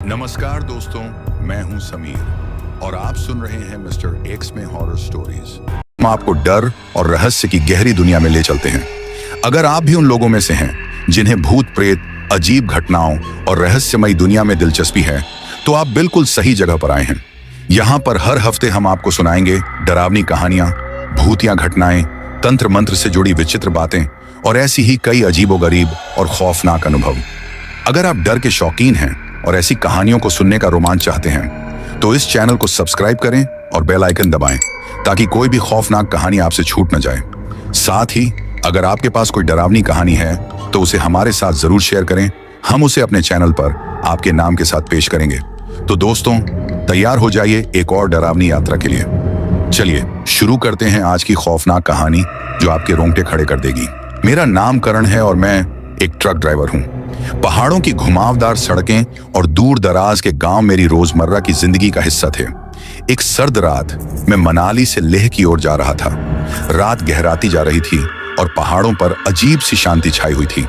नमस्कार दोस्तों, मैं हूं समीर और आप सुन रहे हैं मिस्टर एक्स में हॉरर स्टोरीज। हम आपको डर और रहस्य की गहरी दुनिया में ले चलते हैं। अगर आप भी उन लोगों में से हैं जिन्हें भूत प्रेत, अजीब घटनाओं और रहस्यमयी दुनिया में दिलचस्पी है, तो आप बिल्कुल सही जगह पर आए हैं। यहाँ पर हर हफ्ते हम आपको सुनाएंगे डरावनी कहानियां, भूतिया घटनाएं, तंत्र मंत्र से जुड़ी विचित्र बातें और ऐसी ही कई अजीबोगरीब और खौफनाक अनुभव। अगर आप डर के शौकीन हैं और ऐसी कहानियों को सुनने का रोमांच चाहते हैं, तो इस चैनल को सब्सक्राइब करें और बेल आइकन दबाएं ताकि कोई भी खौफनाक कहानी आपसे छूट न जाए। साथ ही अगर आपके पास कोई डरावनी कहानी है तो उसे हमारे साथ जरूर शेयर करें। हम उसे अपने चैनल पर आपके नाम के साथ पेश करेंगे। तो दोस्तों, तैयार हो जाइए एक और डरावनी यात्रा के लिए। चलिए शुरू करते हैं आज की खौफनाक कहानी जो आपके रोंगटे खड़े कर देगी। मेरा नाम करण है और मैं एक ट्रक ड्राइवर हूँ। पहाड़ों की घुमावदार सड़कें और दूर दराज के गांव मेरी रोजमर्रा की जिंदगी का हिस्सा थे। एक सर्द रात मैं मनाली से लेह की ओर जा रहा था। रात गहराती जा रही थी और पहाड़ों पर अजीब सी शांति छाई हुई थी।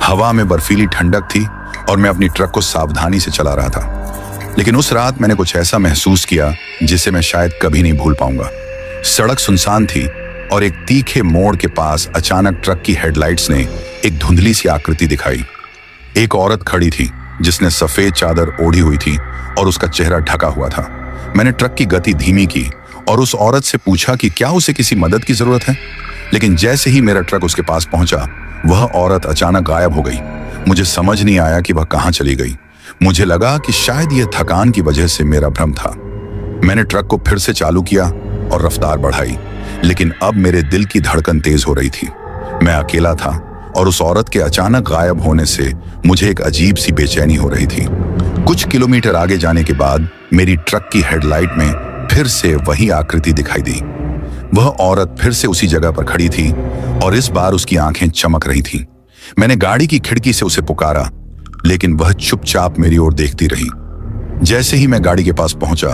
हवा में बर्फीली ठंडक थी और मैं अपनी ट्रक को सावधानी से चला रहा था। लेकिन उस रात मैंने कुछ ऐसा महसूस किया जिसे मैं शायद कभी नहीं भूल पाऊंगा। सड़क सुनसान थी और एक तीखे मोड़ के पास अचानक ट्रक की हेडलाइट्स ने एक धुंधली सी आकृति दिखाई। एक औरत खड़ी थी जिसने सफेद चादर ओढ़ी हुई थी और उसका चेहरा ढका हुआ था। मैंने ट्रक की गति धीमी की और उस औरत से पूछा कि क्या उसे किसी मदद की जरूरत है। लेकिन जैसे ही मेरा ट्रक उसके पास पहुंचा, वह औरत अचानक गायब हो गई। मुझे समझ नहीं आया कि वह कहां चली गई। मुझे लगा कि शायद यह थकान की वजह से मेरा भ्रम था। मैंने ट्रक को फिर से चालू किया और रफ्तार बढ़ाई, लेकिन अब मेरे दिल की धड़कन तेज हो रही थी। मैं अकेला था और उस औरत के अचानक गायब होने से मुझे एक अजीब सी बेचैनी हो रही थी। कुछ किलोमीटर आगे जाने के बाद मेरी ट्रक की हेडलाइट में फिर से वही आकृति दिखाई दी। वह औरत फिर से उसी जगह पर खड़ी थी और इस बार उसकी आंखें चमक रही थीं। मैंने गाड़ी की खिड़की से उसे पुकारा, लेकिन वह चुपचाप मेरी ओर देखती रही। जैसे ही मैं गाड़ी के पास पहुंचा,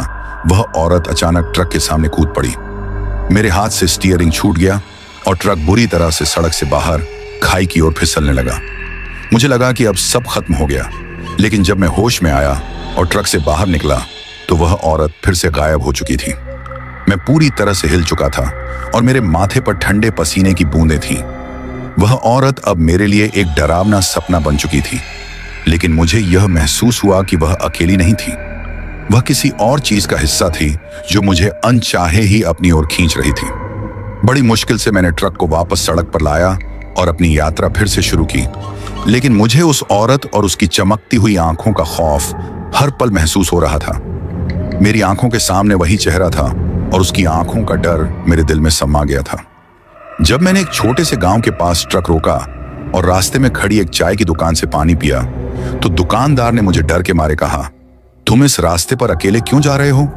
वह औरत अचानक ट्रक के सामने कूद पड़ी। मेरे हाथ से स्टीयरिंग छूट गया और ट्रक बुरी तरह से सड़क से बाहर खाई की ओर फिसलने लगा। मुझे लगा कि अब सब खत्म हो गया, लेकिन जब मैं होश में आया और ट्रक से बाहर निकला तो वह औरत फिर से गायब हो चुकी थी। मैं पूरी तरह से हिल चुका था और मेरे माथे पर ठंडे पसीने की बूंदें थीं। वह औरत अब मेरे लिए एक डरावना सपना बन चुकी थी, लेकिन मुझे यह महसूस हुआ कि वह अकेली नहीं थी। वह किसी और चीज का हिस्सा थी जो मुझे अनचाहे ही अपनी ओर खींच रही थी। बड़ी मुश्किल से मैंने ट्रक को वापस सड़क पर लाया और अपनी यात्रा फिर से शुरू की, लेकिन मुझे उस औरत और उसकी चमकती हुई आंखों का खौफ हर पल महसूस हो रहा था। मेरी आंखों के सामने वही चेहरा था और उसकी आंखों का डर मेरे दिल में समा गया था। जब मैंने एक छोटे से गांव के पास ट्रक रोका और रास्ते में खड़ी एक चाय की दुकान से पानी पिया, तो दुकानदार ने मुझे डर के मारे कहा, तुम इस रास्ते पर अकेले क्यों जा रहे हो?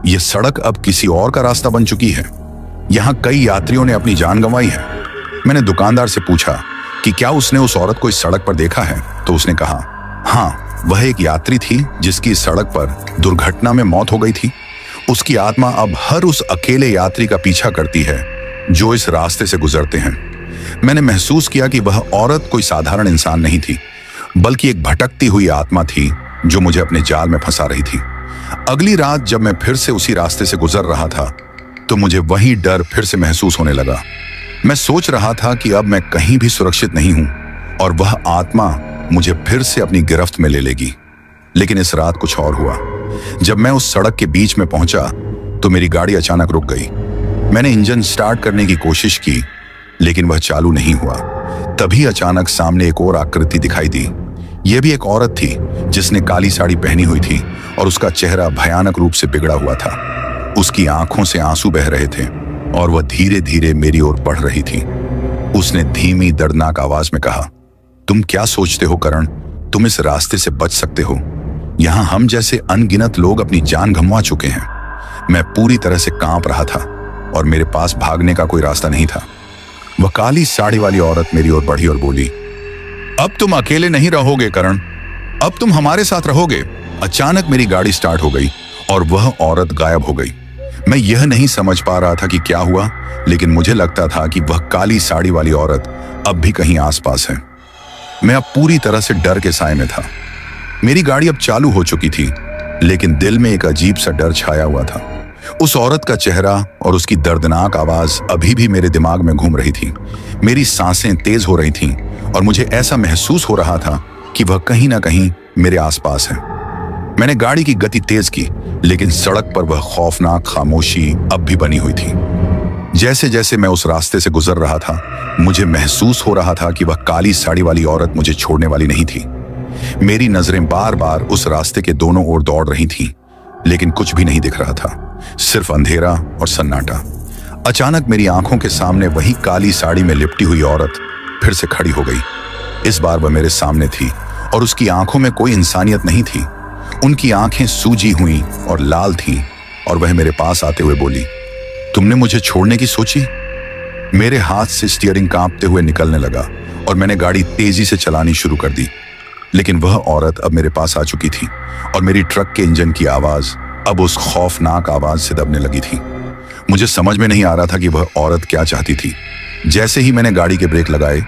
यह सड़क अब किसी और का रास्ता बन चुकी है। यहाँ कई यात्रियों ने अपनी जान गंवाई है। मैंने दुकानदार से पूछा कि क्या उसने उस औरत को इस सड़क पर देखा है, तो उसने कहा, हाँ, वह एक यात्री थी जिसकी इस सड़क पर दुर्घटना में मौत हो गई थी। उसकी आत्मा अब हर उस अकेले यात्री का पीछा करती है जो इस रास्ते से गुजरते हैं। मैंने महसूस किया कि वह औरत कोई साधारण इंसान नहीं थी, बल्कि एक भटकती हुई आत्मा थी जो मुझे अपने जाल में फंसा रही थी। अगली रात जब मैं फिर से उसी रास्ते से गुजर रहा था, तो मुझे वही डर फिर से महसूस होने लगा। मैं सोच रहा था कि अब मैं कहीं भी सुरक्षित नहीं हूं और वह आत्मा मुझे फिर से अपनी गिरफ्त में ले लेगी। लेकिन इस रात कुछ और हुआ। जब मैं उस सड़क के बीच में पहुंचा तो मेरी गाड़ी अचानक रुक गई। मैंने इंजन स्टार्ट करने की कोशिश की, लेकिन वह चालू नहीं हुआ। तभी अचानक सामने एक और आकृति दिखाई दी। यह भी एक औरत थी जिसने काली साड़ी पहनी हुई थी और उसका चेहरा भयानक रूप से बिगड़ा हुआ था। उसकी आंखों से आंसू बह रहे थे और वह धीरे धीरे मेरी ओर बढ़ रही थी। उसने धीमी दर्दनाक आवाज में कहा, तुम क्या सोचते हो करण? तुम इस रास्ते से बच सकते हो। यहाँ हम जैसे अनगिनत लोग अपनी जान गंवा चुके हैं। मैं पूरी तरह से कांप रहा था और मेरे पास भागने का कोई रास्ता नहीं था। वह काली साड़ी वाली औरत मेरी ओर बढ़ी और बोली, अब तुम अकेले नहीं रहोगे करण, अब तुम हमारे साथ रहोगे। अचानक मेरी गाड़ी स्टार्ट हो गई और वह औरत गायब हो गई। मैं यह नहीं समझ पा रहा था कि क्या हुआ, लेकिन मुझे लगता था कि वह काली साड़ी वाली औरत अब भी कहीं आसपास है। मैं अब पूरी तरह से डर के साए में था। मेरी गाड़ी अब चालू हो चुकी थी, लेकिन दिल में एक अजीब सा डर छाया हुआ था। उस औरत का चेहरा और उसकी दर्दनाक आवाज अभी भी मेरे दिमाग में घूम रही थी। मेरी सांसें तेज हो रही थीं और मुझे ऐसा महसूस हो रहा था कि वह कहीं ना कहीं मेरे आसपास है। मैंने गाड़ी की गति तेज की, लेकिन सड़क पर वह खौफनाक खामोशी अब भी बनी हुई थी। जैसे जैसे मैं उस रास्ते से गुजर रहा था, मुझे महसूस हो रहा था कि वह काली साड़ी वाली औरत मुझे छोड़ने वाली नहीं थी। मेरी नजरें बार बार उस रास्ते के दोनों ओर दौड़ रही थीं, लेकिन कुछ भी नहीं दिख रहा था, सिर्फ अंधेरा और सन्नाटा। अचानक मेरी आंखों के सामने वही काली साड़ी में लिपटी हुई औरत फिर से खड़ी हो गई। इस बार वह मेरे सामने थी और उसकी आंखों में कोई इंसानियत नहीं थी। उनकी आंखें सूजी हुई और लाल थीं और वह मेरे पास आते हुए बोली, तुमने मुझे छोड़ने की सोची? मेरे हाथ से स्टीयरिंग कांपते हुए निकलने लगा और मैंने गाड़ी तेजी से चलानी शुरू कर दी। लेकिन वह औरत अब मेरे पास आ चुकी थी और मेरी ट्रक के इंजन की आवाज अब उस खौफनाक आवाज से दबने लगी थी। मुझे समझ में नहीं आ रहा था कि वह औरत क्या चाहती थी। जैसे ही मैंने गाड़ी के ब्रेक लगाए,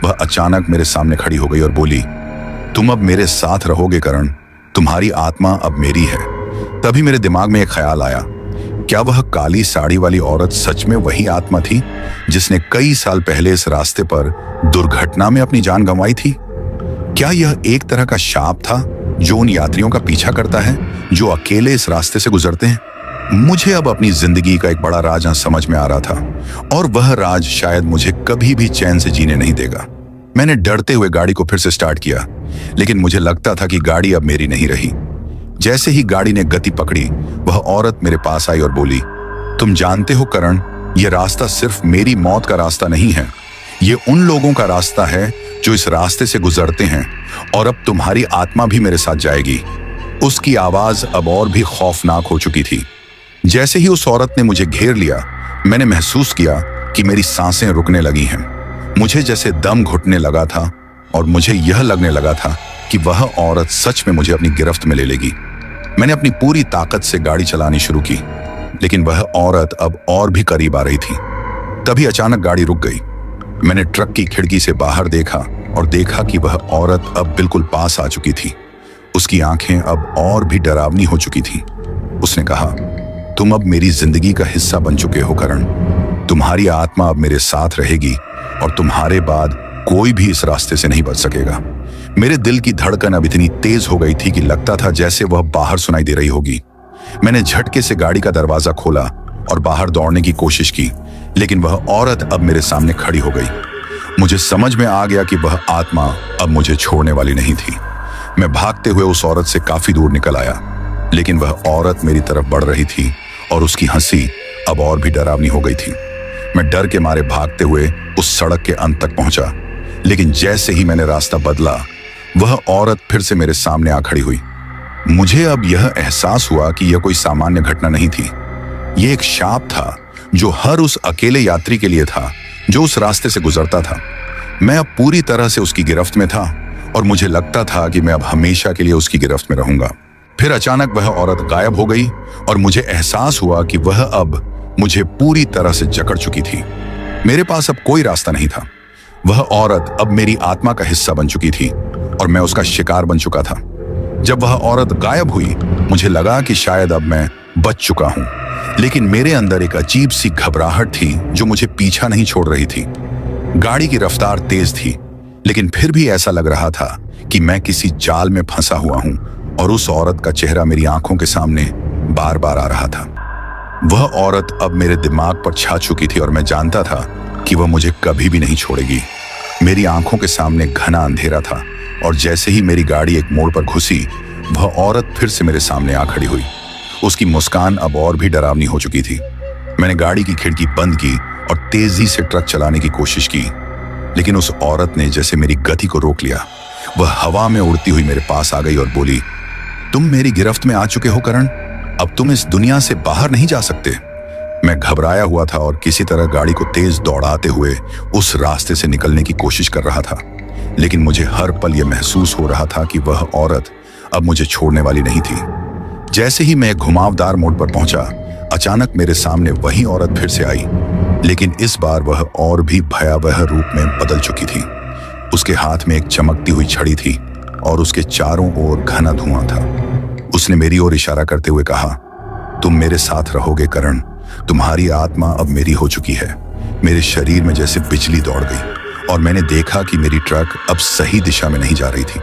वह अचानक मेरे सामने खड़ी हो गई और बोली, तुम अब मेरे साथ रहोगे करण, तुम्हारी आत्मा अब मेरी है। तभी मेरे दिमाग में एक ख्याल आया, क्या वह काली साड़ी वाली औरत सच में वही आत्मा थी जिसने कई साल पहले इस रास्ते पर दुर्घटना में अपनी जान गंवाई थी? क्या यह एक तरह का शाप था जो उन यात्रियों का पीछा करता है जो अकेले इस रास्ते से गुजरते हैं? मुझे अब अपनी जिंदगी का एक बड़ा राज समझ में आ रहा था, और वह राज शायद मुझे कभी भी चैन से जीने नहीं देगा। मैंने डरते हुए गाड़ी को फिर से स्टार्ट किया, लेकिन मुझे लगता था कि गाड़ी अब मेरी नहीं रही। जैसे ही गाड़ी ने गति पकड़ी, वह औरत मेरे पास आई और बोली, तुम जानते हो करण, यह रास्ता सिर्फ मेरी मौत का रास्ता नहीं है, ये उन लोगों का रास्ता है जो इस रास्ते से गुजरते हैं, और अब तुम्हारी आत्मा भी मेरे साथ जाएगी। उसकी आवाज अब और भी खौफनाक हो चुकी थी। जैसे ही उस औरत ने मुझे घेर लिया, मैंने महसूस किया कि मेरी सांसें रुकने लगी हैं। मुझे जैसे दम घुटने लगा था और मुझे यह लगने लगा था कि वह औरत सच में मुझे अपनी गिरफ्त में ले लेगी। मैंने अपनी पूरी ताकत से गाड़ी चलानी शुरू की, लेकिन वह औरत अब और भी करीब आ रही थी। तभी अचानक गाड़ी रुक गई। मैंने ट्रक की खिड़की से बाहर देखा और देखा कि वह औरत अब बिल्कुल पास आ चुकी थी। उसकी आंखें अब और भी डरावनी हो चुकी थी। उसने कहा, तुम अब मेरी जिंदगी का हिस्सा बन चुके हो करण, तुम्हारी आत्मा अब मेरे साथ रहेगी और तुम्हारे बाद कोई भी इस रास्ते से नहीं बच सकेगा। मेरे दिल की धड़कन अब इतनी तेज हो गई थी कि लगता था जैसे वह बाहर सुनाई दे रही होगी। मैंने झटके से गाड़ी का दरवाजा खोला और बाहर दौड़ने की कोशिश की, लेकिन वह औरत अब मेरे सामने खड़ी हो गई। मुझे समझ में आ गया कि वह आत्मा अब मुझे छोड़ने वाली नहीं थी। मैं भागते हुए उस औरत से काफी दूर निकल आया, लेकिन वह औरत मेरी तरफ बढ़ रही थी और उसकी हंसी अब और भी डरावनी हो गई थी। मैं डर के मारे भागते हुए उस सड़क के अंत तक पहुंचा, लेकिन जैसे ही मैंने रास्ता बदला, वह औरत फिर से मेरे सामने आ खड़ी हुई। मुझे अब यह एहसास हुआ कि यह कोई सामान्य घटना नहीं थी। यह एक शाप था जो हर उस अकेले यात्री के लिए था जो उस रास्ते से गुजरता था। मैं अब पूरी तरह से उसकी गिरफ्त में था और मुझे लगता था कि मैं अब हमेशा के लिए उसकी गिरफ्त में रहूंगा। फिर अचानक वह औरत गायब हो गई और मुझे एहसास हुआ कि वह अब मुझे पूरी तरह से जकड़ चुकी थी। मेरे पास अब कोई रास्ता नहीं था। वह औरत अब मेरी आत्मा का हिस्सा बन चुकी थी और मैं उसका शिकार बन चुका था। जब वह औरत गायब हुई, मुझे लगा कि शायद अब मैं बच चुका हूं, लेकिन मेरे अंदर एक अजीब सी घबराहट थी जो मुझे पीछा नहीं छोड़ रही थी। गाड़ी की रफ्तार तेज थी, लेकिन फिर भी ऐसा लग रहा था कि मैं किसी जाल में फंसा हुआ हूं और उस औरत का चेहरा मेरी आंखों के सामने बार बार आ रहा था। वह औरत अब मेरे दिमाग पर छा चुकी थी और मैं जानता था कि वह मुझे कभी भी नहीं छोड़ेगी। मेरी आंखों के सामने घना अंधेरा था और जैसे ही मेरी गाड़ी एक मोड़ पर घुसी, वह औरत फिर से मेरे सामने आ खड़ी हुई। उसकी मुस्कान अब और भी डरावनी हो चुकी थी। मैंने गाड़ी की खिड़की बंद की और तेजी से ट्रक चलाने की कोशिश की, लेकिन उस औरत ने जैसे मेरी गति को रोक लिया। वह हवा में उड़ती हुई मेरे पास आ गई और बोली, तुम मेरी गिरफ्त में आ चुके हो करण, अब तुम इस दुनिया से बाहर नहीं जा सकते। मैं घबराया हुआ था और किसी तरह गाड़ी को तेज दौड़ाते हुए उस रास्ते से निकलने की कोशिश कर रहा था, लेकिन मुझे हर पल यह महसूस हो रहा था कि वह औरत अब मुझे छोड़ने वाली नहीं थी। जैसे ही मैं एक घुमावदार मोड़ पर पहुंचा, अचानक मेरे सामने वही औरत फिर से आई, लेकिन इस बार वह और भी भयावह रूप में बदल चुकी थी। उसके हाथ में एक चमकती हुई छड़ी थी और उसके चारों ओर घना धुआं था। उसने मेरी ओर इशारा करते हुए कहा, तुम मेरे साथ रहोगे करण, तुम्हारी आत्मा अब मेरी हो चुकी है। मेरे शरीर में जैसे बिजली दौड़ गई और मैंने देखा कि मेरी ट्रक अब सही दिशा में नहीं जा रही थी।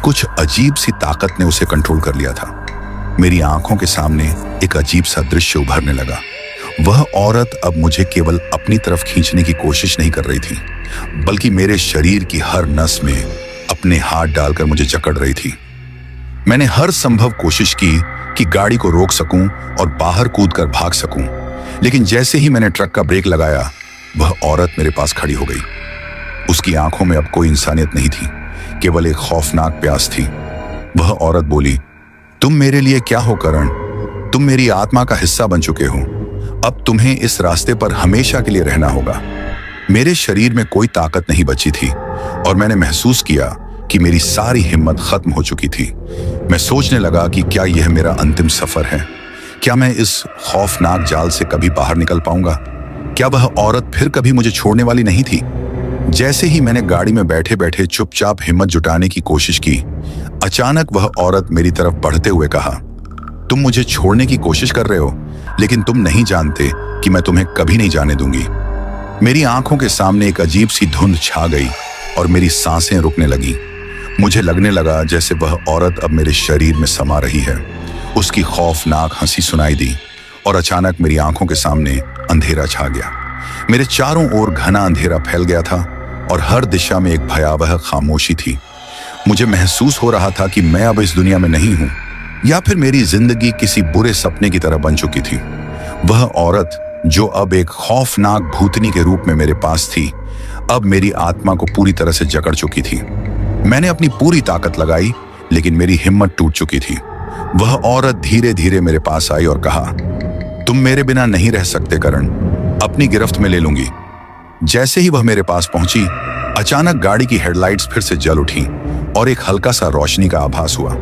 कुछ अजीब सी ताकत ने उसे कंट्रोल कर लिया था। मेरी आंखों के सामने एक अजीब सा दृश्य उभरने लगा। वह औरत अब मुझे केवल अपनी तरफ खींचने की कोशिश नहीं कर रही थी, बल्कि मेरे शरीर की हर नस में अपने हाथ डालकर मुझे जकड़ रही थी। मैंने हर संभव कोशिश की कि गाड़ी को रोक सकूं और बाहर कूदकर भाग सकूं, लेकिन जैसे ही मैंने ट्रक का ब्रेक लगाया, वह औरत मेरे पास खड़ी हो गई। उसकी आंखों में अब कोई इंसानियत नहीं थी, केवल एक खौफनाक प्यास थी। वह औरत बोली, तुम मेरे लिए क्या हो करण? तुम मेरी आत्मा का हिस्सा बन चुके हो। अब तुम्हें इस रास्ते पर हमेशा के लिए रहना होगा। मेरे शरीर में कोई ताकत नहीं बची थी और मैंने महसूस किया कि मेरी सारी हिम्मत खत्म हो चुकी थी। मैं सोचने लगा कि क्या यह मेरा अंतिम सफर है? क्या मैं इस खौफनाक जाल से कभी बाहर निकल पाऊंगा? क्या वह औरत फिर कभी मुझे छोड़ने वाली नहीं थी? जैसे ही मैंने गाड़ी में बैठे बैठे चुपचाप हिम्मत जुटाने की कोशिश की, अचानक वह औरत मेरी तरफ बढ़ते हुए कहा, तुम मुझे छोड़ने की कोशिश कर रहे हो, लेकिन तुम नहीं जानते कि मैं तुम्हें कभी नहीं जाने दूंगी। मेरी आंखों के सामने एक अजीब सी धुंध छा गई और मेरी सांसें रुकने लगी। मुझे लगने लगा जैसे वह औरत अब मेरे शरीर में समा रही है। उसकी खौफनाक हंसी सुनाई दी और अचानक मेरी आंखों के सामने अंधेरा छा गया। मेरे चारों ओर घना अंधेरा फैल गया था और हर दिशा में एक भयावह खामोशी थी। मुझे महसूस हो रहा था कि मैं अब इस दुनिया में नहीं हूं, या फिर मेरी जिंदगी किसी बुरे सपने की तरह बन चुकी थी। वह औरत, जो अब एक खौफनाक भूतनी के रूप में मेरे पास थी, अब मेरी आत्मा को पूरी तरह से जकड़ चुकी थी। मैंने अपनी पूरी ताकत लगाई, लेकिन मेरी हिम्मत टूट चुकी थी। वह औरत धीरे धीरे मेरे पास आई और कहा, तुम मेरे बिना नहीं रह सकते करण, अपनी गिरफ्त में ले लूंगी। जैसे ही वह मेरे पास पहुंची, अचानक गाड़ी की हेडलाइट्स फिर से जल उठी और एक हल्का सा रोशनी का आभास हुआ।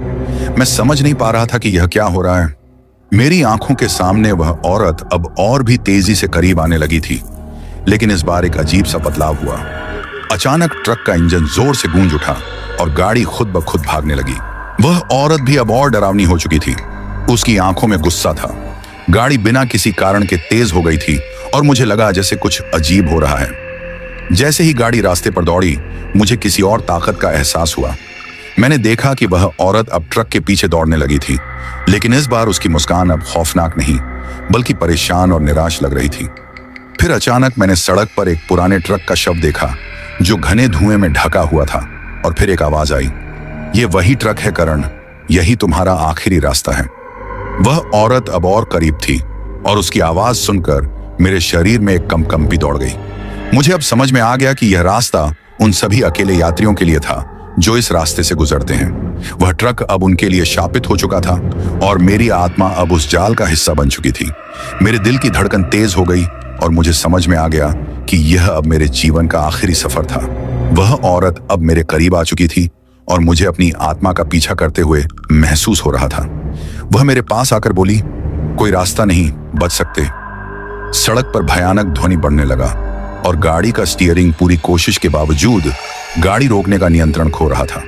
मैं समझ नहीं पा रहा था कि यह क्या हो रहा है। मेरी आंखों के सामने वह औरत अब और भी तेजी से करीब आने लगी थी, लेकिन इस बार एक अजीब सा बदलाव हुआ। अचानक ट्रक का इंजन जोर से गूंज उठा और गाड़ी खुद ब खुद भागने लगी। वह औरत भी अब और डरावनी हो चुकी थी। उसकी आंखों में गुस्सा था। गाड़ी बिना किसी कारण के तेज हो गई थी और मुझे लगा जैसे कुछ अजीब हो रहा है। जैसे ही गाड़ी रास्ते पर दौड़ी, मुझे किसी और ताकत का एहसास हुआ। मैंने देखा कि वह औरत अब ट्रक के पीछे दौड़ने लगी थी, लेकिन इस बार उसकी मुस्कान अब खौफनाक नहीं, बल्कि परेशान और निराश लग रही थी। फिर अचानक मैंने सड़क पर एक पुराने ट्रक का शव देखा, जो घने धुएं में ढका हुआ था, और फिर एक आवाज आई, ये वही ट्रक है करण, यही तुम्हारा आखिरी रास्ता है। वह औरत अब और करीब थी और उसकी आवाज सुनकर मेरे शरीर में एक कंपकंपी दौड़ गई। मुझे अब समझ में आ गया कि यह रास्ता उन सभी अकेले यात्रियों के लिए था जो इस रास्ते से गुजरते हैं। वह ट्रक अब उनके लिए शापित हो चुका था और मेरी आत्मा अब उस जाल का हिस्सा बन चुकी थी। मेरे दिल की धड़कन तेज हो गई और मुझे समझ में आ गया कि यह अब मेरे जीवन का आखिरी सफर था। वह औरत अब मेरे करीब आ चुकी थी और मुझे अपनी आत्मा का पीछा करते हुए महसूस हो रहा था। वह मेरे पास आकर बोली, कोई रास्ता नहीं, बच सकते। सड़क पर भयानक ध्वनि बढ़ने लगा और गाड़ी का स्टीयरिंग पूरी कोशिश के बावजूद गाड़ी रोकने का नियंत्रण खो रहा था।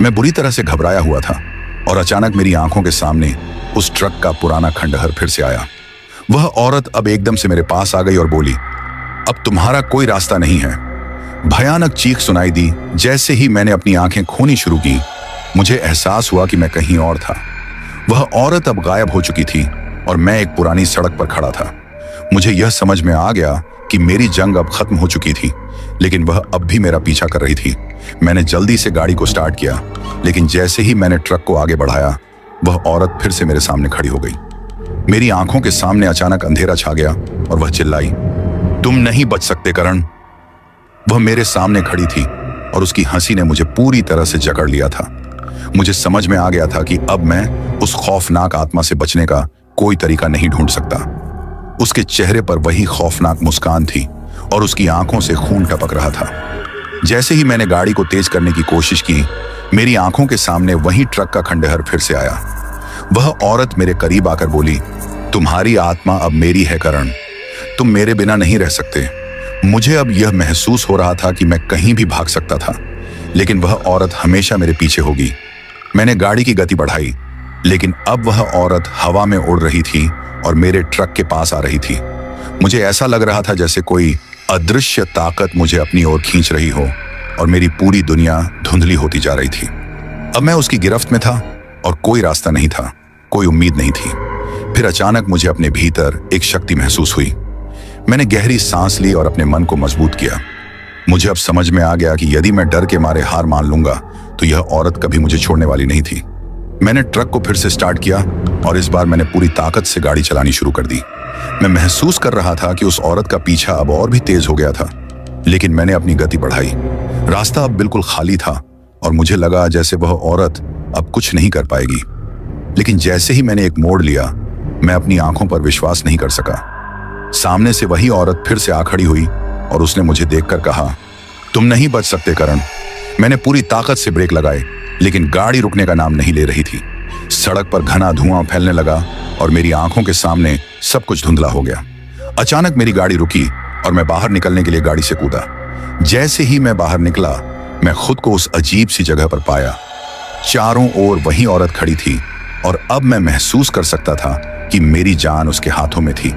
मैं बुरी तरह से घबराया हुआ था और अचानक मेरी आंखों के सामने उस ट्रक का पुराना खंडहर फिर से आया। वह औरत अब एकदम से मेरे पास आ गई और बोली, अब तुम्हारा कोई रास्ता नहीं है। भयानक चीख सुनाई दी। जैसे ही मैंने अपनी आंखें खोनी शुरू की, मुझे एहसास हुआ कि मैं कहीं और था। वह औरत अब गायब हो चुकी थी और मैं एक पुरानी सड़क पर खड़ा था। मुझे यह समझ में आ गया कि मेरी जंग अब खत्म हो चुकी थी, लेकिन वह अब भी मेरा पीछा कर रही थी। मैंने जल्दी से गाड़ी को स्टार्ट किया, लेकिन जैसे ही मैंने ट्रक को आगे बढ़ाया, वह औरत फिर से मेरे सामने खड़ी हो गई। मेरी आंखों के सामने अचानक अंधेरा छा गया और वह चिल्लाई, तुम नहीं बच सकते करण। वह मेरे सामने खड़ी थी और उसकी हंसी ने मुझे पूरी तरह से जकड़ लिया था। मुझे समझ में आ गया था कि अब मैं उस खौफनाक आत्मा से बचने का कोई तरीका नहीं ढूंढ सकता। उसके चेहरे पर वही खौफनाक मुस्कान थी और उसकी आंखों से खून टपक रहा था। जैसे ही मैंने गाड़ी को तेज करने की कोशिश की, मेरी आंखों के सामने वही ट्रक का खंडहर फिर से आया। वह औरत मेरे करीब आकर बोली, तुम्हारी आत्मा अब मेरी है करण, तुम मेरे बिना नहीं रह सकते। मुझे अब यह महसूस हो रहा था कि मैं कहीं भी भाग सकता था, लेकिन वह औरत हमेशा मेरे पीछे होगी। मैंने गाड़ी की गति बढ़ाई, लेकिन अब वह औरत हवा में उड़ रही थी और मेरे ट्रक के पास आ रही थी। मुझे ऐसा लग रहा था जैसे कोई अदृश्य ताकत मुझे अपनी ओर खींच रही हो और मेरी पूरी दुनिया धुंधली होती जा रही थी। अब मैं उसकी गिरफ्त में था और कोई रास्ता नहीं था, कोई उम्मीद नहीं थी। फिर अचानक मुझे अपने भीतर एक शक्ति महसूस हुई। मैंने गहरी सांस ली और अपने मन को मजबूत किया। मुझे अब समझ में आ गया कि यदि मैं डर के मारे हार मान लूंगा तो यह औरत कभी मुझे छोड़ने वाली नहीं थी। मैंने ट्रक को फिर से स्टार्ट किया और इस बार मैंने पूरी ताकत से गाड़ी चलानी शुरू कर दी। मैं महसूस कर रहा था कि उस औरत का पीछा अब और भी तेज हो गया था, लेकिन मैंने अपनी गति बढ़ाई। रास्ता अब बिल्कुल खाली था और मुझे लगा जैसे वह औरत अब कुछ नहीं कर पाएगी। लेकिन जैसे ही मैंने एक मोड़ लिया, मैं अपनी आंखों पर विश्वास नहीं कर सका। सामने से वही औरत फिर से आ खड़ी हुई और उसने मुझे देखकर कहा, तुम नहीं बच सकते करण। मैंने पूरी ताकत से ब्रेक लगाए, लेकिन गाड़ी रुकने का नाम नहीं ले रही थी। सड़क पर घना धुआं फैलने लगा और मेरी आंखों के सामने सब कुछ धुंधला हो गया। अचानक मेरी गाड़ी रुकी और मैं बाहर निकलने के लिए गाड़ी से कूदा। जैसे ही मैं बाहर निकला, मैं खुद को उस अजीब सी जगह पर पाया। चारों ओर वही औरत खड़ी थी और अब मैं महसूस कर सकता था कि मेरी जान उसके हाथों में थी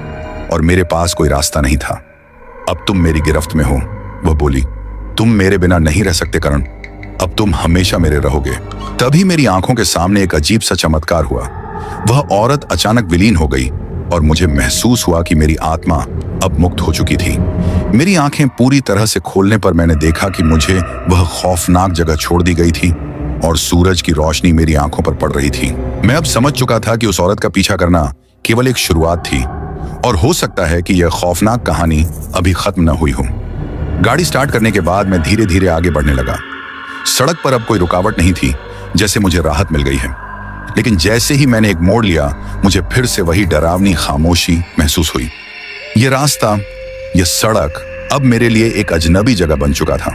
और मेरे पास कोई रास्ता नहीं था। अब तुम मेरी गिरफ्त में हो, वह बोली। तुम मेरे बिना नहीं रह सकते करण, अब तुम हमेशा मेरे रहोगे। तभी मेरी आंखों के सामने एक अजीब सा चमत्कार हुआ। वह औरत अचानक विलीन हो गई और मुझे महसूस हुआ कि मेरी आत्मा अब मुक्त हो चुकी थी। मेरी आंखें पूरी तरह से खोलने पर मैंने देखा कि मुझे वह खौफनाक जगह छोड़ दी गई थी और सूरज की रोशनी मेरी आंखों पर पड़ रही थी। मैं अब समझ चुका था कि उस औरत का पीछा करना केवल एक शुरुआत थी और हो सकता है कि यह खौफनाक कहानी अभी खत्म न हुई हो। गाड़ी स्टार्ट करने के बाद मैं धीरे धीरे आगे बढ़ने लगा। सड़क पर अब कोई रुकावट नहीं थी, जैसे मुझे राहत मिल गई है। लेकिन जैसे ही मैंने एक मोड़ लिया, मुझे फिर से वही डरावनी खामोशी महसूस हुई। यह रास्ता, यह सड़क अब मेरे लिए एक अजनबी जगह बन चुका था।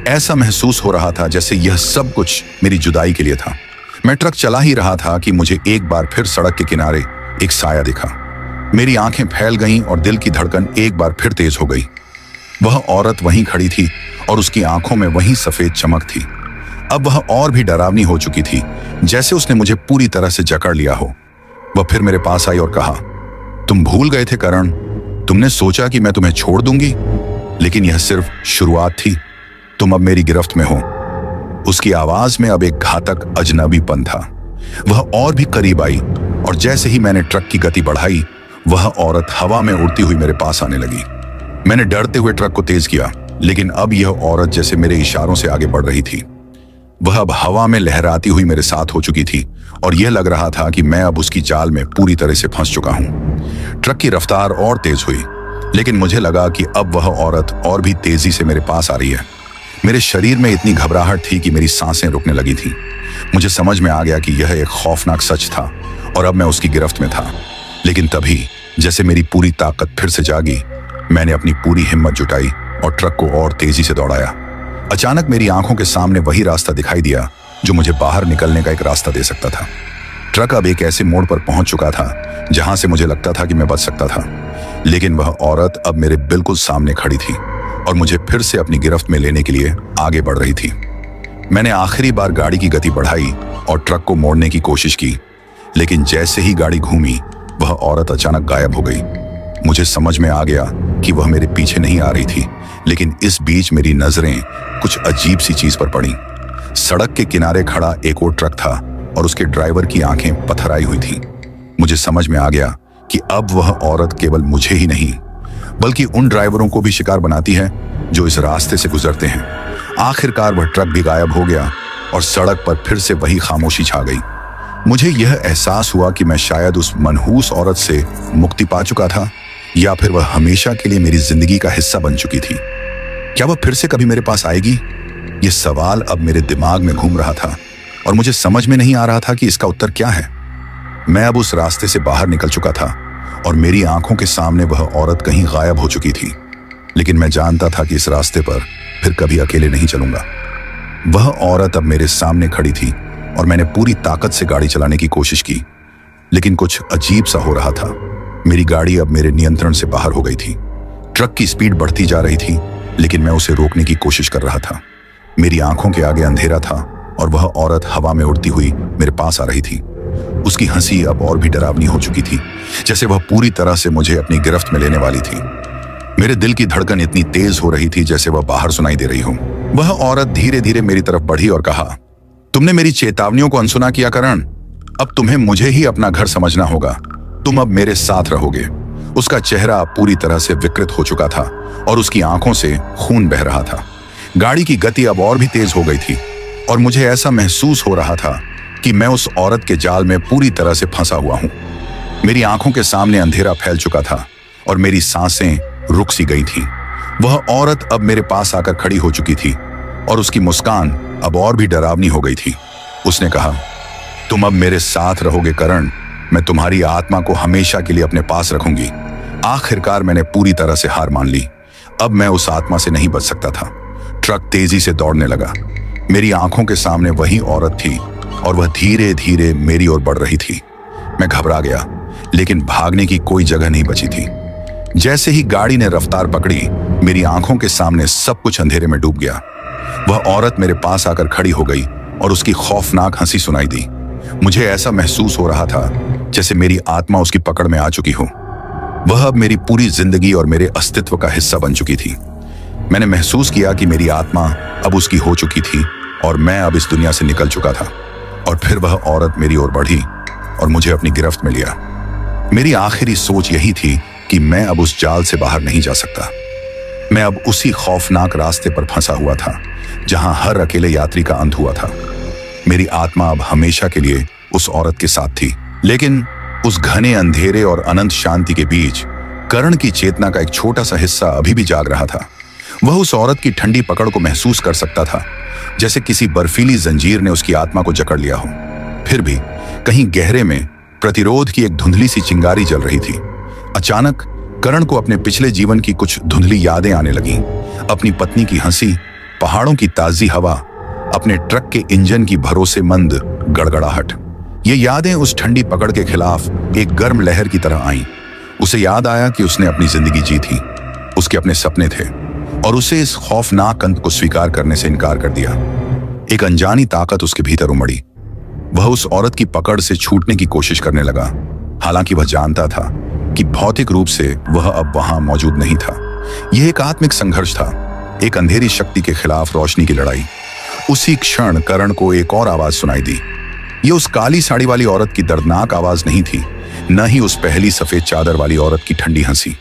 ऐसा महसूस हो रहा था जैसे यह सब कुछ मेरी जुदाई के लिए था। मैं ट्रक चला ही रहा था कि मुझे एक बार फिर सड़क के किनारे एक साया दिखा। मेरी आंखें फैल गईं और दिल की धड़कन एक बार फिर तेज हो गई। वह औरत वहीं खड़ी थी और उसकी आंखों में वही सफेद चमक थी। अब वह और भी डरावनी हो चुकी थी, जैसे उसने मुझे पूरी तरह से जकड़ लिया हो। वह फिर मेरे पास आई और कहा, तुम भूल गए थे करण, तुमने सोचा कि मैं तुम्हें छोड़ दूंगी, लेकिन यह सिर्फ शुरुआत थी। तुम अब मेरी गिरफ्त में हो। उसकी आवाज में अब एक घातक अजनबीपन था। वह और भी करीब आई और जैसे ही मैंने ट्रक की गति बढ़ाई, वह औरत हवा में उड़ती हुई मेरे पास आने लगी। मैंने डरते हुए ट्रक को तेज किया, लेकिन अब यह औरत जैसे मेरे इशारों से आगे बढ़ रही थी। वह अब हवा में लहराती हुई मेरे साथ हो चुकी थी और यह लग रहा था कि मैं अब उसकी जाल में पूरी तरह से फंस चुका हूं। ट्रक की रफ्तार और तेज हुई, लेकिन मुझे लगा कि अब वह औरत और भी तेजी से मेरे पास आ रही है। मेरे शरीर में इतनी घबराहट थी कि मेरी सांसें रुकने लगी थी। मुझे समझ में आ गया कि यह एक खौफनाक सच था और अब मैं उसकी गिरफ्त में था। लेकिन तभी जैसे मेरी पूरी ताकत फिर से जागी, मैंने अपनी पूरी हिम्मत जुटाई और ट्रक को और तेजी से दौड़ाया। अचानक मेरी आंखों के सामने वही रास्ता दिखाई दिया जो मुझे बाहर निकलने का एक रास्ता दे सकता था। ट्रक अब एक ऐसे मोड़ पर पहुंच चुका था जहां से मुझे लगता था कि मैं बच सकता था, लेकिन वह औरत अब मेरे बिल्कुल सामने खड़ी थी और मुझे फिर से अपनी गिरफ्त में लेने के लिए आगे बढ़ रही थी। मैंने आखिरी बार गाड़ी की गति बढ़ाई और ट्रक को मोड़ने की कोशिश की, लेकिन जैसे ही गाड़ी घूमी, वह औरत अचानक गायब हो गई। मुझे समझ में आ गया कि वह मेरे पीछे नहीं आ रही थी, लेकिन इस बीच मेरी नजरें कुछ अजीब सी चीज पर पड़ी। सड़क के किनारे खड़ा एक और ट्रक था और उसके ड्राइवर की आंखें पथराई हुई थी। मुझे समझ में आ गया कि अब वह औरत केवल मुझे ही नहीं, बल्कि उन ड्राइवरों को भी शिकार बनाती है जो इस रास्ते से गुजरते हैं। आखिरकार वह ट्रक भी गायब हो गया और सड़क पर फिर से वही खामोशी छा गई। मुझे यह एहसास हुआ कि मैं शायद उस मनहूस औरत से मुक्ति पा चुका था, या फिर वह हमेशा के लिए मेरी जिंदगी का हिस्सा बन चुकी थी। क्या वह फिर से कभी मेरे पास आएगी? यह सवाल अब मेरे दिमाग में घूम रहा था और मुझे समझ में नहीं आ रहा था कि इसका उत्तर क्या है। मैं अब उस रास्ते से बाहर निकल चुका था और मेरी आंखों के सामने वह औरत कहीं गायब हो चुकी थी, लेकिन मैं जानता था कि इस रास्ते पर फिर कभी अकेले नहीं चलूंगा। वह औरत अब मेरे सामने खड़ी थी और मैंने पूरी ताकत से गाड़ी चलाने की कोशिश की, लेकिन कुछ अजीब सा हो रहा था। मेरी गाड़ी अब मेरे नियंत्रण से बाहर हो गई थी। ट्रक की स्पीड बढ़ती जा रही थी, लेकिन मैं उसे रोकने की कोशिश कर रहा था। मेरी आंखों के आगे अंधेरा था और वह औरत हवा में उड़ती हुई मेरे पास आ रही थी। उसकी हंसी अब और भी डरावनी हो चुकी थी, जैसे वह पूरी तरह से मुझे अपनी गिरफ्त में लेने वाली थी। मेरे दिल की धड़कन इतनी तेज हो रही थी जैसे वह बाहर सुनाई दे रही हो। वह औरत धीरे धीरे मेरी तरफ बढ़ी और कहा, तुमने मेरी चेतावनियों को अनसुना किया करण। अब तुम्हें मुझे ही अपना घर समझना होगा। तुम अब मेरे साथ रहोगे। उसका चेहरा पूरी तरह से विकृत हो चुका था और उसकी आंखों से खून बह रहा था। गाड़ी की गति अब और भी तेज हो गई थी और मुझे ऐसा महसूस हो रहा था कि मैं उस औरत के जाल में पूरी तरह से फंसा हुआ हूं। मेरी आंखों के सामने अंधेरा फैल चुका था और मेरी सांसें रुक सी गई थीं। वह औरत अब मेरे पास आकर खड़ी हो चुकी थी और उसकी मुस्कान अब और भी डरावनी हो गई थी। उसने कहा, तुम अब मेरे साथ रहोगे करण। मैं तुम्हारी आत्मा को हमेशा के लिए अपने पास रखूंगी। आखिरकार मैंने पूरी तरह से हार मान ली। अब मैं उस आत्मा से नहीं बच सकता था। ट्रक तेजी से दौड़ने लगा। मेरी आंखों के सामने वही औरत थी और वह धीरे धीरे मेरी ओर बढ़ रही थी। मैं घबरा गया, लेकिन भागने की कोई जगह नहीं बची थी। जैसे ही गाड़ी ने रफ्तार पकड़ी, मेरी आंखों के सामने सब कुछ अंधेरे में डूब गया। वह औरत मेरे पास आकर खड़ी हो गई और उसकी खौफनाक हंसी सुनाई दी। मुझे ऐसा महसूस हो रहा था जैसे मेरी आत्मा उसकी पकड़ में आ चुकी हो। वह अब मेरी पूरी जिंदगी और मेरे अस्तित्व का हिस्सा बन चुकी थी। मैंने महसूस किया कि मेरी आत्मा अब उसकी हो चुकी थी और मैं अब इस दुनिया से निकल चुका था। और फिर वह औरत मेरी ओर बढ़ी और मुझे अपनी गिरफ्त में लिया। मेरी आखिरी सोच यही थी कि मैं अब उस जाल से बाहर नहीं जा सकता। मैं अब उसी खौफनाक रास्ते पर फंसा हुआ था जहां हर अकेले यात्री का अंत हुआ था। मेरी आत्मा अब हमेशा के लिए उस औरत के साथ थी, लेकिन उस घने अंधेरे और अनंत शांति के बीच करण की चेतना का एक छोटा सा हिस्सा अभी भी जाग रहा था। वह उस औरत की ठंडी पकड़ को महसूस कर सकता था, जैसे किसी बर्फीली जंजीर ने उसकी आत्मा को जकड़ लिया हो। फिर भी कहीं गहरे में प्रतिरोध की एक धुंधली सी चिंगारी जल रही थी। अचानक करण को अपने पिछले जीवन की कुछ धुंधली यादें आने लगीं। अपनी पत्नी की हंसी, पहाड़ों की ताजी हवा, अपने ट्रक के इंजन की भरोसेमंद गड़गड़ाहट। ये यादें उस ठंडी पकड़ के खिलाफ एक गर्म लहर की तरह आईं। उसे याद आया कि उसने अपनी जिंदगी जी थी, उसके अपने सपने थे और उसे इस खौफनाक अंत को स्वीकार करने से इनकार कर दिया। एक अनजानी ताकत उसके भीतर उमड़ी। वह उस औरत की पकड़ से छूटने की कोशिश करने लगा, हालांकि वह जानता था कि भौतिक रूप से वह अब वहां मौजूद नहीं था। यह एक आत्मिक संघर्ष था, एक अंधेरी शक्ति के खिलाफ रोशनी की लड़ाई। उसी क्षण करण को एक और आवाज सुनाई दी। यह उस काली साड़ी वाली औरत की दर्दनाक आवाज नहीं थी, न ही उस पहली सफेद चादर वाली औरत की ठंडी हंसी।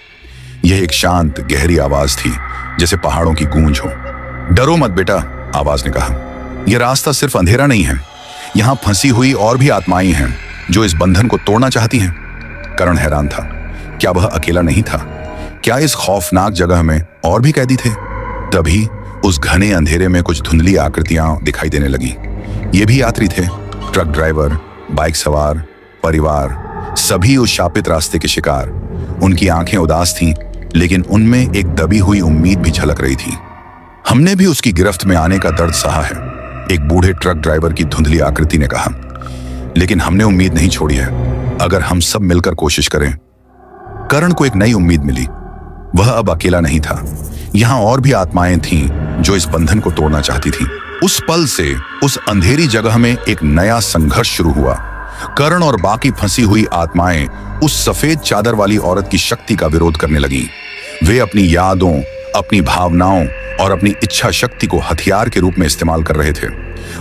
यह एक शांत गहरी आवाज थी, जैसे पहाड़ों की गूंज हो। डरो मत बेटा, आवाज ने कहा। यह रास्ता सिर्फ अंधेरा नहीं है, यहां फंसी हुई और भी आत्माएं हैं जो इस बंधन को तोड़ना चाहती हैं। करण हैरान था। क्या वह अकेला नहीं था? क्या इस खौफनाक जगह में और भी कैदी थे? तभी उस घने अंधेरे में कुछ धुंधली आकृतियां दिखाई देने लगी। ये भी यात्री थे, ट्रक ड्राइवर, बाइक सवार, परिवार, सभी उस शापित रास्ते के शिकार। उनकी आंखें उदास थीं, लेकिन उनमें एक दबी हुई उम्मीद भी झलक रही थी। हमने भी उसकी गिरफ्त में आने का दर्द सहा है, एक बूढ़े ट्रक ड्राइवर की धुंधली आकृति ने कहा, लेकिन हमने उम्मीद नहीं छोड़ी है अगर हम सब मिलकर कोशिश करें। करण को एक नई उम्मीद मिली। वह अब अकेला नहीं था, यहां और भी आत्माएं थीं जो इस बंधन को तोड़ना चाहती थीं। उस पल से उस अंधेरी जगह में एक नया संघर्ष शुरू हुआ। करण और बाकी फंसी हुई आत्माएं उस सफेद चादर वाली औरत की शक्ति का विरोध करने लगीं। वे अपनी यादों, अपनी भावनाओं और अपनी इच्छा शक्ति को हथियार के रूप में इस्तेमाल कर रहे थे।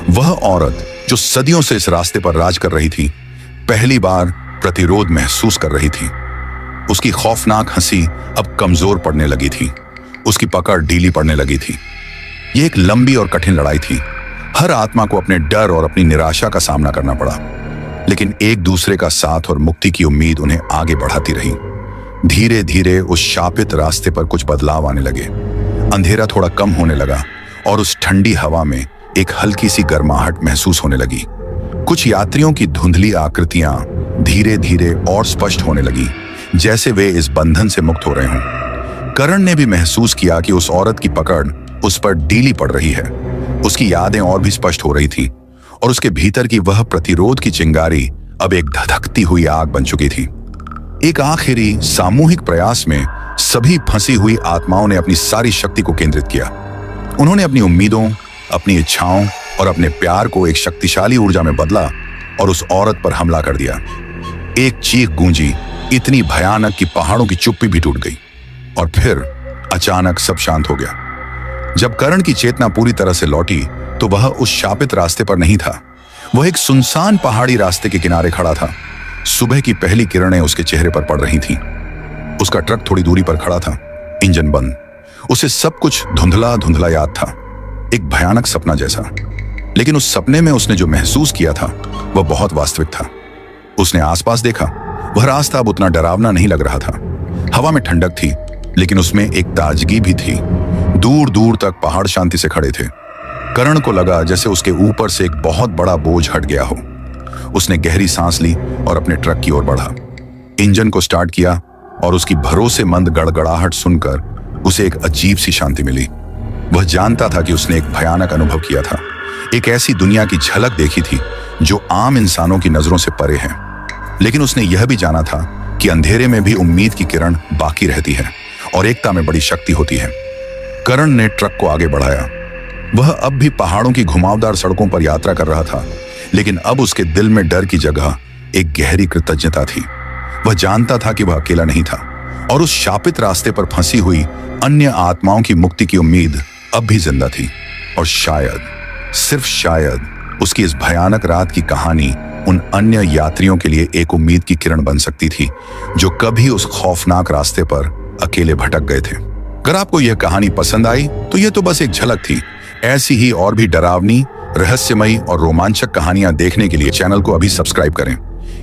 वह औरत जो सदियों से इस रास्ते पर राज कर रही थी, पहली बार प्रतिरोध महसूस कर रही थी। उसकी खौफनाक हंसी अब कमजोर पड़ने लगी थी, उसकी पकड़ ढीली पड़ने लगी थी। यह एक लंबी और कठिन लड़ाई थी। हर आत्मा को अपने डर और अपनी निराशा का सामना करना पड़ा, लेकिन एक दूसरे का साथ और मुक्ति की उम्मीद उन्हें आगे बढ़ाती रही। धीरे धीरे उस शापित रास्ते पर कुछ बदलाव आने लगे। अंधेरा थोड़ा कम होने लगा और उस ठंडी हवा में एक हल्की सी गर्माहट महसूस होने लगी। कुछ यात्रियों की धुंधली आकृतियां धीरे धीरे और स्पष्ट होने लगी, जैसे वे इस बंधन से मुक्त हो रहे हों। करण ने भी महसूस किया कि उस औरत की पकड़ उस पर ढीली पड़ रही है। उसकी यादें और भी स्पष्ट हो रही थी और उसके भीतर की वह प्रतिरोध की चिंगारी अब एक धधकती हुई आग बन चुकी थी। एक आखिरी सामूहिक प्रयास में सभी फंसी हुई आत्माओं ने अपनी सारी शक्ति को केंद्रित किया। उन्होंने अपनी उम्मीदों, अपनी इच्छाओं और अपने प्यार को एक शक्तिशाली ऊर्जा में बदला और उस औरत पर हमला कर दिया। एक चीख गूंजी, इतनी भयानक कि पहाड़ों की चुप्पी भी टूट गई। और फिर अचानक सब शांत हो गया। जब करण की चेतना पूरी तरह से लौटी तो वह उस शापित रास्ते पर नहीं था। वह एक सुनसान पहाड़ी रास्ते के किनारे खड़ा था। सुबह की पहली किरणें उसके चेहरे पर पड़ रही थीं। उसका ट्रक थोड़ी दूरी पर खड़ा था, इंजन बंद। उसे सब कुछ धुंधला धुंधला याद था, एक भयानक सपना जैसा। लेकिन उस सपने में उसने जो महसूस किया था वह बहुत वास्तविक था। उसने आसपास देखा, वह रास्ता अब उतना डरावना नहीं लग रहा था। हवा में ठंडक थी, लेकिन उसमें एक ताजगी भी थी। दूर दूर तक पहाड़ शांति से खड़े थे। करण को लगा जैसे उसके ऊपर से एक बहुत बड़ा बोझ हट गया हो। उसने गहरी सांस ली और अपने ट्रक की ओर बढ़ा। इंजन को स्टार्ट किया और उसकी भरोसेमंद गड़गड़ाहट सुनकर उसे एक अजीब सी शांति मिली। वह जानता था कि उसने एक भयानक अनुभव किया था, एक ऐसी दुनिया की झलक देखी थी जो आम इंसानों की नजरों से परे है। लेकिन उसने यह भी जाना था कि अंधेरे में भी उम्मीद की किरण बाकी रहती है और एकता में बड़ी शक्ति होती है। करण ने ट्रक को आगे बढ़ाया। वह अब भी पहाड़ों की घुमावदार सड़कों पर यात्रा कर रहा था, लेकिन अब उसके दिल में डर की जगह एक गहरी कृतज्ञता थी। वह जानता था कि वह अकेला नहीं था और उस शापित रास्ते पर फंसी हुई अन्य आत्माओं की मुक्ति की उम्मीद अब भी जिंदा थी। और शायद, सिर्फ शायद, उसकी इस भयानक रात की कहानी उन अन्य यात्रियों के लिए एक उम्मीद की किरण बन सकती थी जो कभी उस खौफनाक रास्ते पर अकेले भटक गए थे। अगर आपको यह कहानी पसंद आई तो यह तो बस एक झलक थी। ऐसी ही और भी डरावनी, रहस्यमयी और रोमांचक कहानियां देखने के लिए चैनल को अभी सब्सक्राइब करें।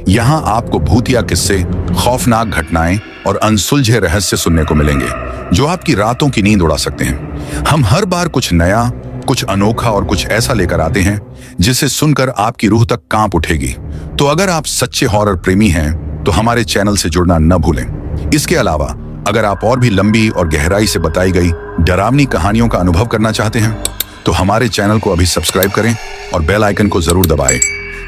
यहाँ आपको भूतिया किस्से, खौफनाक घटनाएं और अनसुलझे रहस्य सुनने को मिलेंगे जो आपकी रातों की नींद उड़ा सकते हैं। हम हर बार कुछ नया, कुछ अनोखा और कुछ ऐसा लेकर आते हैं जिसे सुनकर आपकी रूह तक कांप उठेगी। तो अगर आप सच्चे हॉरर प्रेमी हैं तो हमारे चैनल से जुड़ना न भूलें। इसके अलावा अगर आप और भी लंबी और गहराई से बताई गई डरावनी कहानियों का अनुभव करना चाहते हैं तो हमारे चैनल को अभी सब्सक्राइब करें और बेल आइकन को जरूर दबाएं,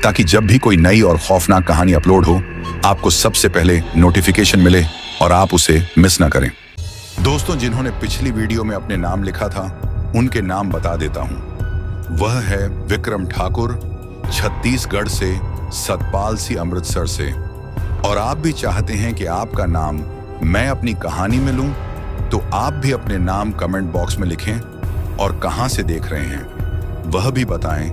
ताकि जब भी कोई नई और खौफनाक कहानी अपलोड हो आपको सबसे पहले नोटिफिकेशन मिले और आप उसे मिस ना करें। दोस्तों, जिन्होंने पिछली वीडियो में अपने नाम लिखा था उनके नाम बता देता हूं। वह है विक्रम ठाकुर, छत्तीसगढ़ से, सतपाल सी अमृतसर से। और आप भी चाहते हैं कि आपका नाम मैं अपनी कहानी में लूं, तो आप भी अपने नाम कमेंट बॉक्स में लिखें और कहां से देख रहे हैं वह भी बताएं